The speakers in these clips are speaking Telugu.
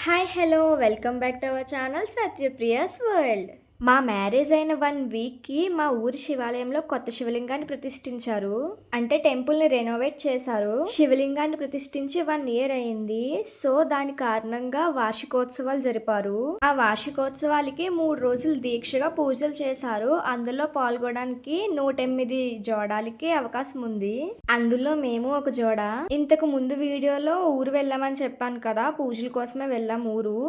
Hi hello welcome back to our channel Satyapriya's world. మా మ్యారేజ్ అయిన 1 వీక్కి మా ఊరి శివాలయంలో కొత్త శివలింగాన్ని ప్రతిష్ఠించారు. అంటే టెంపుల్ని రెనోవేట్ చేశారు. శివలింగాన్ని ప్రతిష్ఠించి 1 ఇయర్ అయింది. సో దాని కారణంగా వార్షికోత్సవాలు జరిపారు. ఆ వార్షికోత్సవాలకి 3 రోజులు దీక్షగా పూజలు చేశారు. అందులో పాల్గొనడానికి 108 జోడాలకి అవకాశం ఉంది. అందులో మేము ఒక జోడ. ఇంతకు ముందు వీడియోలో ఊరు వెళ్ళామని చెప్పాను కదా, పూజల కోసమే వెళ్ళాం ఊరు.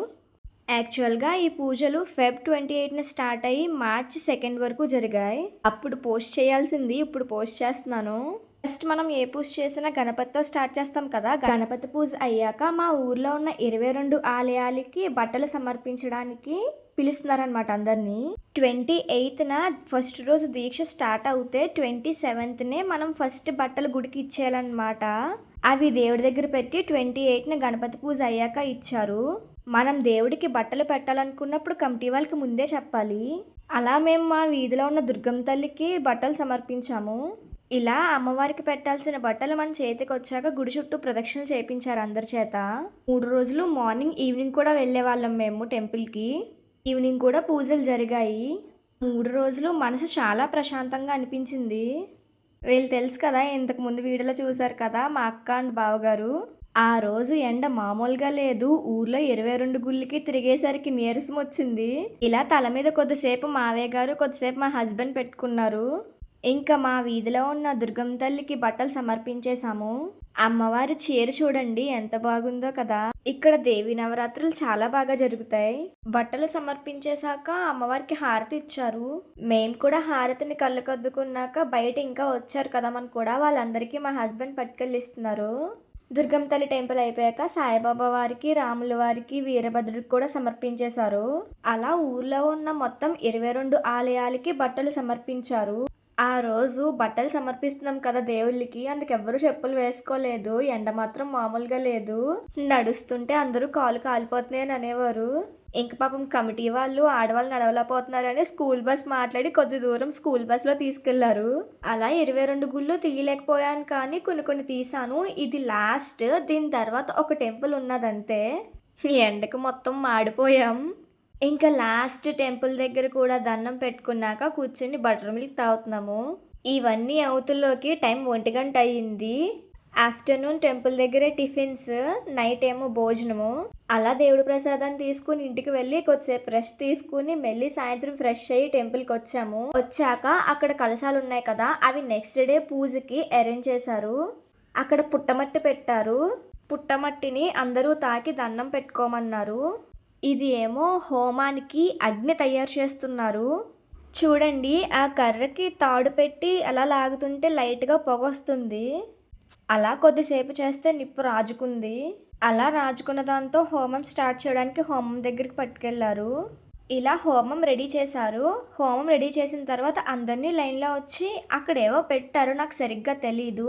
యాక్చువల్గా ఈ పూజలు Feb 28న స్టార్ట్ అయ్యి March 2 వరకు జరిగాయి. అప్పుడు పోస్ట్ చేయాల్సింది ఇప్పుడు పోస్ట్ చేస్తున్నాను. ఫస్ట్ మనం ఏ పూజ చేసినా గణపతితో స్టార్ట్ చేస్తాం కదా. గణపతి పూజ అయ్యాక మా ఊర్లో ఉన్న 22 ఆలయాలకి బట్టలు సమర్పించడానికి పిలుస్తున్నారనమాట అందరినీ. 28న ఫస్ట్ రోజు దీక్ష స్టార్ట్ అవుతే 27నే మనం ఫస్ట్ బట్టలు గుడికి ఇచ్చేయాలన్నమాట. అవి దేవుడి దగ్గర పెట్టి 28న గణపతి పూజ అయ్యాక ఇచ్చారు. మనం దేవుడికి బట్టలు పెట్టాలనుకున్నప్పుడు కమిటీ వాళ్ళకి ముందే చెప్పాలి. అలా మేము మా వీధిలో ఉన్న దుర్గమ్మ తల్లికి బట్టలు సమర్పించాము. ఇలా అమ్మవారికి పెట్టాల్సిన బట్టలు మన చేతికి వచ్చాక గుడి చుట్టూ ప్రదక్షిణలు చేయించారు అందరి చేత. 3 రోజులు మార్నింగ్ ఈవినింగ్ కూడా వెళ్ళే వాళ్ళం మేము టెంపుల్కి. ఈవినింగ్ కూడా పూజలు జరిగాయి. 3 రోజులు మనసు చాలా ప్రశాంతంగా అనిపించింది. వీళ్ళు తెలుసు కదా, ఇంతకు ముందు వీడియోలో చూసారు కదా, మా అక్క అండ్ బావగారు. ఆ రోజు ఎండ మామూలుగా లేదు. ఊర్లో 22 గుళ్ళకి తిరిగేసరికి నీరసం వచ్చింది. ఇలా తల మీద కొద్దిసేపు మావయ్య గారు, కొద్దిసేపు మా హస్బెండ్ పెట్టుకున్నారు. ఇంకా మా వీధిలో ఉన్న దుర్గమ్మ తల్లికి బట్టలు సమర్పించేశాము. అమ్మవారి చీర చూడండి ఎంత బాగుందో కదా. ఇక్కడ దేవి నవరాత్రులు చాలా బాగా జరుగుతాయి. బట్టలు సమర్పించేశాక అమ్మవారికి హారతి ఇచ్చారు. మేము కూడా హారతిని కళ్ళకద్దుకున్నాక బయట ఇంకా వచ్చారు కదా మన కూడా, వాళ్ళందరికీ మా హస్బెండ్ పట్టుకెళ్ళి ఇస్తున్నారు. దుర్గమ్మ తల్లి టెంపుల్ అయిపోయాక సాయిబాబా వారికి, రాముల వారికి, వీరభద్రుడికి కూడా సమర్పించేశారు. అలా ఊర్లో ఉన్న మొత్తం 22 ఆలయాలకి బట్టలు సమర్పించారు. ఆ రోజు బట్టలు సమర్పిస్తున్నాం కదా దేవుళ్ళకి, అందుకెవ్వరూ చెప్పులు వేసుకోలేదు. ఎండ మాత్రం మామూలుగా లేదు. నడుస్తుంటే అందరూ కాలు కాలిపోతున్నాయని అనేవారు. ఇంక పాపం కమిటీ వాళ్ళు ఆడవాళ్ళు నడవలేకపోతున్నారని స్కూల్ బస్ మాట్లాడి కొద్ది దూరం స్కూల్ బస్లో తీసుకెళ్లారు. అలా 22 గుళ్ళు తీయలేకపోయాను, కానీ కొన్ని తీసాను. ఇది లాస్ట్. దీని తర్వాత ఒక టెంపుల్ ఉన్నదంతే. ఎండకు మొత్తం మాడిపోయాం. ఇంకా లాస్ట్ టెంపుల్ దగ్గర కూడా దండం పెట్టుకున్నాక కూర్చొని బటర్ మిల్క్ తాగుతున్నాము. ఇవన్నీ అవుతుల్లోకి టైం 1 గంట అయ్యింది. ఆఫ్టర్నూన్ టెంపుల్ దగ్గరే టిఫిన్స్, నైట్ ఏమో భోజనము. అలా దేవుడి ప్రసాదాన్ని తీసుకుని ఇంటికి వెళ్ళి కొద్దిసేపు రెస్ట్ తీసుకుని మళ్ళీ సాయంత్రం ఫ్రెష్ అయ్యి టెంపుల్కి వచ్చాము. వచ్చాక అక్కడ కలశాలు ఉన్నాయి కదా, అవి నెక్స్ట్ డే పూజకి అరేంజ్ చేశారు. అక్కడ పుట్టమట్టి పెట్టారు. పుట్టమట్టిని అందరూ తాకి దండం పెట్టుకోమన్నారు. ఇది ఏమో హోమానికి అగ్ని తయారు చేస్తున్నారు. చూడండి, ఆ కర్రకి తాడు పెట్టి అలా లాగుతుంటే లైట్గా పొగ వస్తుంది. అలా కొద్దిసేపు చేస్తే నిప్పు రాజుకుంది. అలా రాజుకున్న దాంతో హోమం స్టార్ట్ చేయడానికి హోమం దగ్గరికి పట్టుకెళ్లారు. ఇలా హోమం రెడీ చేశారు. హోమం రెడీ చేసిన తర్వాత అందరినీ లైన్లో వచ్చి అక్కడేవో పెట్టారు, నాకు సరిగ్గా తెలీదు.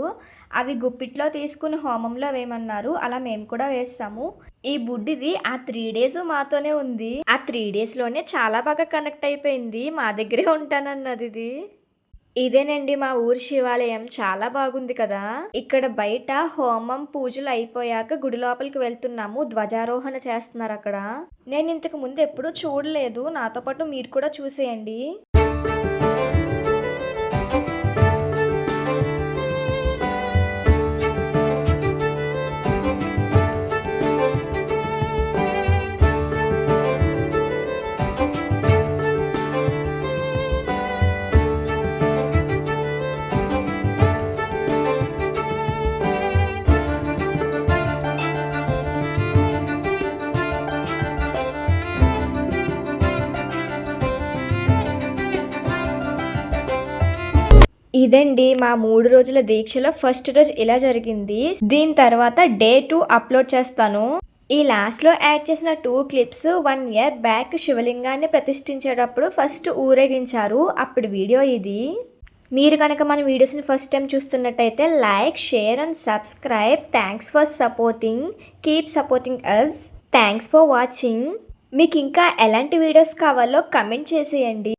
అవి గుప్పిట్లో తీసుకుని హోమంలో వేయమన్నారు. అలా మేము కూడా వేస్తాము. ఈ బుడ్డిది ఆ 3 days మాతోనే ఉంది. ఆ 3 daysలోనే చాలా బాగా కనెక్ట్ అయిపోయింది. మా దగ్గరే ఉంటానన్నది ఇది. ఇదేనండి మా ఊరి శివాలయం. చాలా బాగుంది కదా. ఇక్కడ బయట హోమం పూజలు అయిపోయాక గుడి లోపలికి వెళ్తున్నాము. ధ్వజారోహణ చేస్తున్నారు అక్కడ. నేను ఇంతకు ముందు ఎప్పుడూ చూడలేదు. నాతో పాటు మీరు కూడా చూసేయండి. ఇదండి మా 3 రోజుల దీక్షలో ఫస్ట్ రోజు ఇలా జరిగింది. దీని తర్వాత డే 2 అప్లోడ్ చేస్తాను. ఈ లాస్ట్లో యాడ్ చేసిన 2 క్లిప్స్ 1 year బ్యాక్ శివలింగాన్ని ప్రతిష్ఠించేటప్పుడు ఫస్ట్ ఊరేగించారు. అప్పుడు వీడియో ఇది. మీరు కనుక మన వీడియోస్ని ఫస్ట్ టైం చూస్తున్నట్టయితే like, share and subscribe. Thanks for supporting. Keep supporting us. Thanks for watching. మీకు ఇంకా ఎలాంటి వీడియోస్ కావాలో కమెంట్ చేసేయండి.